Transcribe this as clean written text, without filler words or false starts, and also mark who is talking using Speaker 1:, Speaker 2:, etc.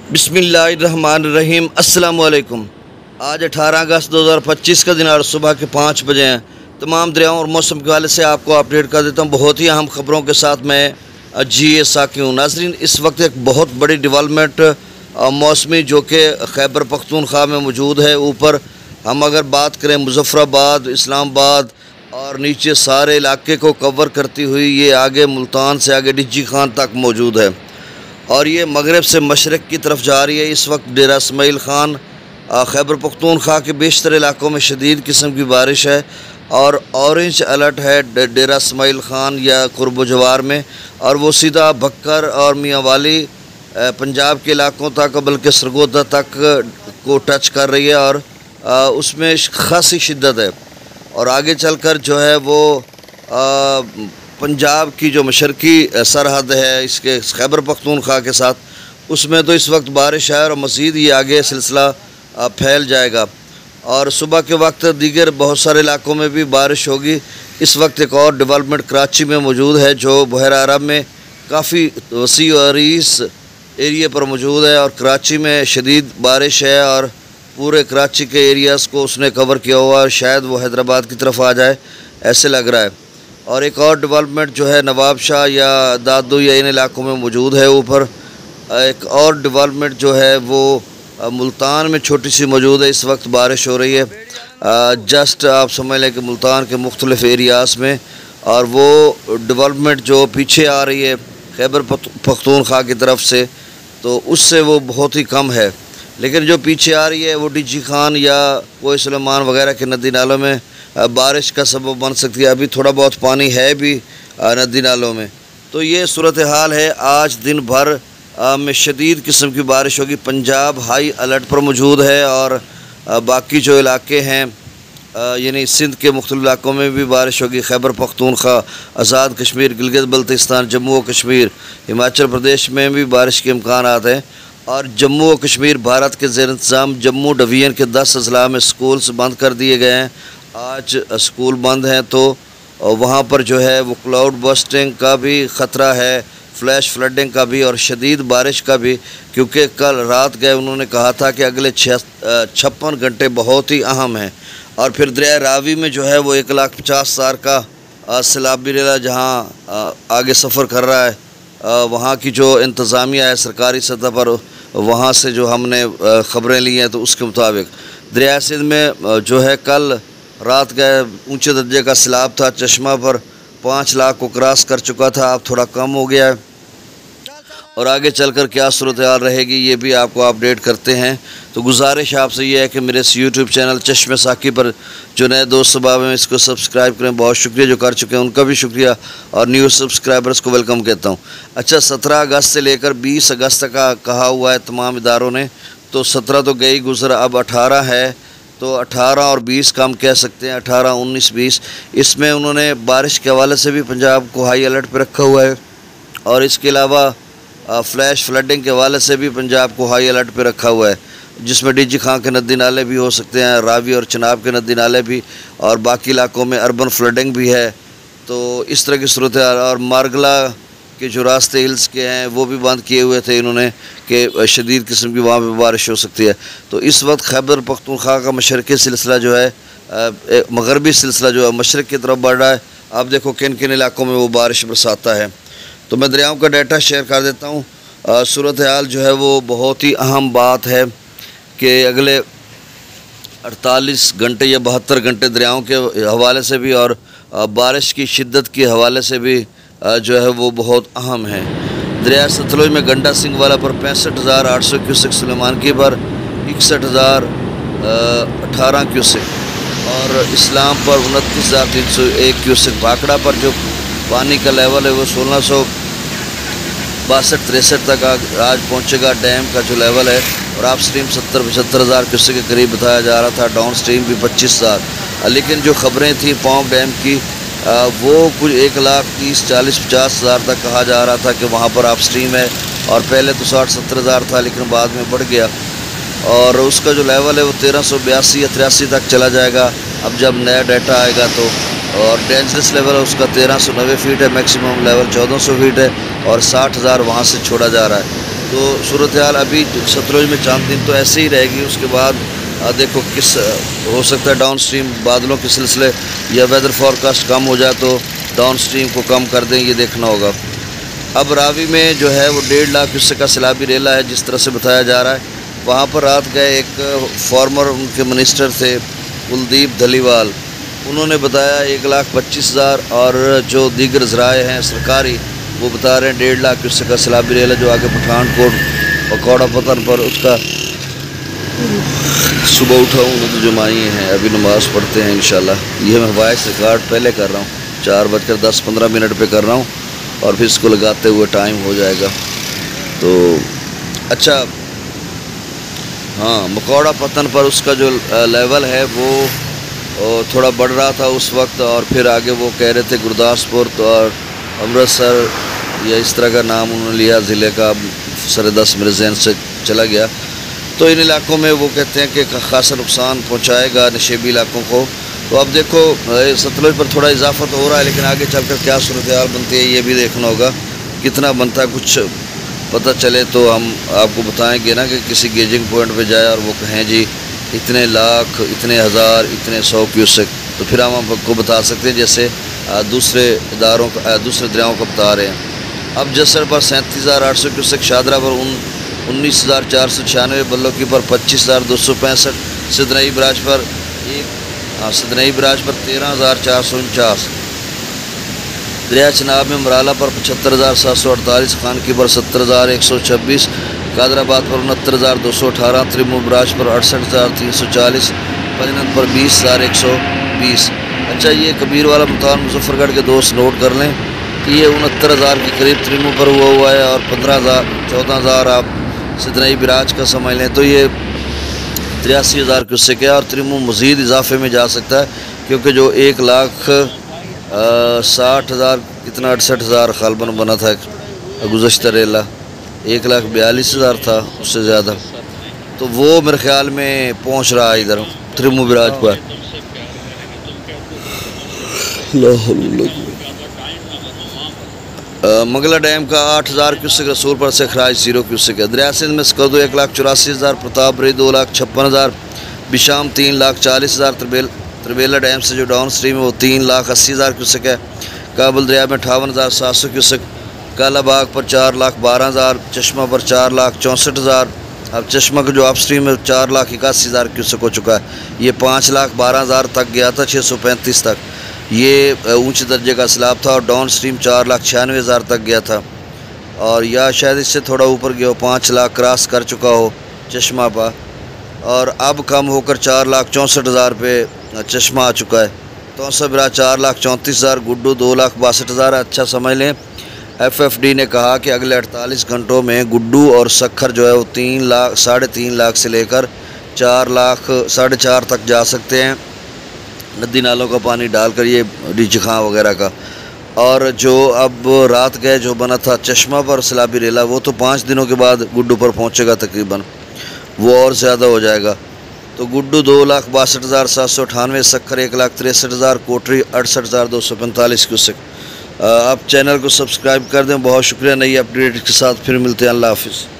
Speaker 1: बिस्मिल्लाहिर्रहमानिर्रहीम। अस्सलामु अलैकुम। आज 18 अगस्त 2025 का दिन और सुबह के 5 बजे हैं। तमाम दरियाओं और मौसम के वाले से आपको अपडेट कर देता हूँ बहुत ही अहम ख़बरों के साथ। मैं जी साकी हूँ। नाज़रीन, इस वक्त एक बहुत बड़ी डेवलपमेंट मौसमी जो कि खैबर पख्तूनख्वा में मौजूद है। ऊपर हम अगर बात करें मुज़फ़्फ़राबाद, इस्लामाबाद और नीचे सारे इलाके को कवर करती हुई ये आगे मुल्तान से आगे डिजी खान तक मौजूद है और ये मगरब से मशरक़ की तरफ जा रही है। इस वक्त डेरा इस्माइल ख़ान खैबर पख्तूनख्वा के बेशतर इलाकों में शदीद किस्म की बारिश है और ऑरेंज अलर्ट है डेरा इस्माइल ख़ान या कुर्ब जवार में, और वो सीधा बक्कर और मियांवाली पंजाब के इलाकों तक बल्कि सरगोदा तक को टच कर रही है और उसमें खासी शिद्दत है। और आगे चलकर जो है वो पंजाब की जो मशरक़ी सरहद है इसके खैबर पख्तूनख्वा के साथ, उसमें तो इस वक्त बारिश है और मज़ीद ये आगे सिलसिला फैल जाएगा। और सुबह के वक्त दीगर बहुत सारे इलाकों में भी बारिश होगी। इस वक्त एक और डेवलपमेंट कराची में मौजूद है जो बहरा अरब में काफ़ी वसी और अरीस एरिए पर मौजूद है और कराची में शदीद बारिश है और पूरे कराची के एरियाज़ को उसने कवर किया हुआ है। शायद वो हैदराबाद की तरफ आ जाए ऐसे लग रहा है। और एक और डेवलपमेंट जो है नवाब शाह या दादू या इन इलाकों में मौजूद है। ऊपर एक और डेवलपमेंट जो है वो मुल्तान में छोटी सी मौजूद है। इस वक्त बारिश हो रही है जस्ट आप समझ लें कि मुल्तान के मुख्तलिफ़ एरियाज़ में, और वो डेवलपमेंट जो पीछे आ रही है खैबर पख्तूनख्वा की तरफ से तो उससे वो बहुत ही कम है। लेकिन जो पीछे आ रही है वो डिजी खान या कोई सुलेमान वगैरह के नदी नालों में बारिश का सबब बन सकती है। अभी थोड़ा बहुत पानी है भी नदी नालों में। तो ये सूरत हाल है। आज दिन भर में शदीद किस्म की बारिश होगी। पंजाब हाई अलर्ट पर मौजूद है और बाकी जो इलाके हैं यानी सिंध के मुख्तलिफ़ इलाकों में भी बारिश होगी। खैबर पख्तूनख्वा, आज़ाद कश्मीर, गिलगित बल्तिस्तान, जम्मू व कश्मीर, हिमाचल प्रदेश में भी बारिश के इम्कान आते हैं। और जम्मू व कश्मीर भारत के ज़ेर इंतज़ाम जम्मू डिवीज़न के 10 अजला में स्कूल्स बंद कर दिए गए हैं। आज स्कूल बंद हैं तो वहाँ पर जो है वो क्लाउड बस्टिंग का भी ख़तरा है, फ्लैश फ्लडिंग का भी और शदीद बारिश का भी, क्योंकि कल रात गए उन्होंने कहा था कि अगले 56 घंटे बहुत ही अहम हैं। और फिर दरिया रावी में जो है वो 1,50,000 का सैलाबी रेला जहाँ आगे सफ़र कर रहा है वहाँ की जो इंतज़ामिया है सरकारी सतह पर, वहाँ से जो हमने ख़बरें ली हैं तो उसके मुताबिक दरिया सिंध में जो है कल रात गए ऊंचे दर्जे का सैलाब था। चश्मा पर 5 लाख को क्रॉस कर चुका था, अब थोड़ा कम हो गया है और आगे चलकर क्या सूरत हाल रहेगी ये भी आपको अपडेट करते हैं। तो गुजारिश आपसे ये है कि मेरे इस यूट्यूब चैनल चश्मे साकी पर जो नए दोस्त सबाब हैं इसको सब्सक्राइब करें। बहुत शुक्रिया जो कर चुके हैं उनका भी शुक्रिया और न्यू सब्सक्राइबर्स को वेलकम कहता हूँ। अच्छा, 17 अगस्त से लेकर 20 अगस्त तक का कहा हुआ है तमाम इदारों ने, तो 17 तो गई गुजरा, अब 18 है तो 18 और 20 का हम कह सकते हैं। 18, 19, 20 इसमें उन्होंने बारिश के हवाले से भी पंजाब को हाई अलर्ट पर रखा हुआ है और इसके अलावा फ्लैश फ्लडिंग के हवाले से भी पंजाब को हाई अलर्ट पर रखा हुआ है, जिसमें डिजी खां के नदी नाले भी हो सकते हैं, रावी और चनाब के नदी नाले भी, और बाकी इलाकों में अर्बन फ्लडिंग भी है। तो इस तरह की सूरत है। और मारगला के जो रास्ते हिल्स के हैं वो भी बंद किए हुए थे इन्होंने कि शदीद किस्म की वहाँ पर बारिश हो सकती है। तो इस वक्त खैबर पख्तूनख्वा का मशरक़ी सिलसिला जो है मगरबी सिलसिला जो है मशरक़ की तरफ बढ़ रहा है। आप देखो किन किन इलाकों में वो बारिश बरसाता है। तो मैं दरियाओं का डाटा शेयर कर देता हूँ। सूरत हाल जो है वो बहुत ही अहम बात है कि अगले 48 घंटे या 72 घंटे दरियाओं के हवाले से भी और बारिश की शिद्दत के हवाले से भी जो है वो बहुत अहम है। दरिया सतलुज में गंडा सिंह वाला पर 65,800 क्यूसिक, सुलेमान की पर 61,018 क्यूसिक और इस्लाम पर 29,301 क्यूसिक। भाखड़ा पर जो पानी का लेवल है वो 1662-63 तक आज पहुंचेगा डैम का जो लेवल है। और आप स्ट्रीम 70-75,000 क्यूसिक के करीब बताया जा रहा था, डाउन स्ट्रीम भी 25,000। लेकिन जो ख़बरें थी पौंग डैम की वो कुछ 1,30,40,50,000 तक कहा जा रहा था कि वहाँ पर आप स्ट्रीम है, और पहले तो 60-70,000 था लेकिन बाद में बढ़ गया और उसका जो लेवल है वो 1382 या 83 तक चला जाएगा अब जब नया डाटा आएगा तो। और डेंजरस लेवल है उसका 1390 फीट है, मैक्सिमम लेवल 1400 फीट है। और 60,000 वहाँ से छोड़ा जा रहा है। तो सूरत हाल अभी सतलुज में चंद दिन तो ऐसे ही रहेगी। उसके बाद देखो किस हो सकता है डाउन स्ट्रीम बादलों के सिलसिले या वेदर फोरकास्ट कम हो जाए तो डाउन स्ट्रीम को कम कर दें, ये देखना होगा। अब रावी में जो है वो 1.5 लाख क्यूसेक का सैलाबी रेला है जिस तरह से बताया जा रहा है। वहाँ पर रात गए एक फॉर्मर उनके मिनिस्टर थे कुलदीप धलीवाल, उन्होंने बताया 1,25,000 और जो दीगर ज़राए हैं सरकारी वो बता रहे हैं 1.5 लाख क्यूसेक का सैलाबी रेला जो आगे पठानकोट पकौड़ा पतन पर उसका सुबह उठाऊँ तो जमाई हैं। अभी नमाज़ पढ़ते हैं इंशाल्लाह। ये मैं वॉइस रिकॉर्ड पहले कर रहा हूँ, 4:10-15 पे कर रहा हूँ और फिर इसको लगाते हुए टाइम हो जाएगा। तो अच्छा हाँ, मकौड़ा पतन पर उसका जो लेवल है वो थोड़ा बढ़ रहा था उस वक्त, और फिर आगे वो कह रहे थे गुरदासपुर तो और अमृतसर या इस तरह का नाम उन्होंने लिया ज़िले का, सर 10 मेरे जहन से चला गया। तो इन इलाकों में वो कहते हैं कि खासा नुकसान पहुंचाएगा नशेबी इलाकों को। तो अब देखो सतलुज पर थोड़ा इजाफा तो हो रहा है, लेकिन आगे चलकर क्या सूरत हाल बनती है ये भी देखना होगा, कितना बनता है। कुछ पता चले तो हम आपको बताएंगे ना कि किसी गेजिंग पॉइंट पे जाए और वो कहें जी इतने लाख, इतने हज़ार, इतने 100 क्यूसेक, तो फिर हम आपको बता सकते हैं जैसे दूसरे इदारों का दूसरे दरियाओं को बता रहे हैं। अब जसर पर 37,800 क्यूसेक, शादरा पर 19,496, बल्लोकी पर 25,265, सिदनई बराज पर सिदनई बराज पर 13,449, दरिया चनाब में मराला पर 75,748, खानकी पर 70,126, कादराबाद पर 69,218, त्रिमू बराज पर 68,340, पंजनद पर 20,120। अच्छा, ये कबीर वाला मुल्तान मुजफ्फरगढ़ के दोस्त नोट कर लें कि ये 69,000 के करीब त्रिमू पर हुआ है और 14,000 आप सिदनई बराज का समझ लें तो ये 83,000 क्यूसेक है। और त्रिमू मज़ीद इजाफे में जा सकता है क्योंकि जो 1,60,000 कितना 68,000 खालबन बना था गुज़श्ता रेला, 1,42,000 था उससे ज़्यादा, तो वो मेरे ख्याल में पहुंच रहा है इधर त्रिमू बराज पर। मंगला डैम का 8,000 क्यूसेक, रसूलपुर से खराज 0 क्यूसेक है। दरिया सिंध में स्कर्दो 1,84,000, प्रतापगढ़ 2,56,000, बिशाम 3,40,000, त्रिबेला डैम से जो डाउन स्ट्रीम है वो 3,80,000 क्यूसेक है। काबुल दरिया में 58,700 क्यूसेक, कालाबाग पर 4,12,000, चश्मा पर 4,64,000। अब चश्मा का जो अप स्ट्रीम है 4,81,000 क्यूसेक हो चुका है। ये 5,12,000 तक गया था, 635 तक ये ऊंचे दर्जे का सैलाब था, और डाउन स्ट्रीम 4,96,000 तक गया था, और या शायद इससे थोड़ा ऊपर गया हो, 5 लाख क्रॉस कर चुका हो चश्मा पर, और अब कम होकर 4,64,000 पे चश्मा आ चुका है। तौसा बिरा 4,34,000, गुड्डू 2,62,000। अच्छा समझ लें, FFD ने कहा कि अगले 48 घंटों में गुड्डू और सखर जो है वो 3 लाख 3.5 लाख से लेकर 4 लाख 4.5 तक जा सकते हैं, नदी नालों का पानी डालकर, ये डीजखां वगैरह का। और जो अब रात गए जो बना था चश्मा पर सैलाबी रेला वो तो 5 दिनों के बाद गुड्डू पर पहुंचेगा तकरीबन, वो और ज़्यादा हो जाएगा। तो गुड्डू 2,62,798, सखर 1,63,000, कोटरी 68,245 क्यूसेक। आप चैनल को सब्सक्राइब कर दें। बहुत शुक्रिया। नई अपडेट के साथ फिर मिलते हैं। अल्लाह हाफिज़।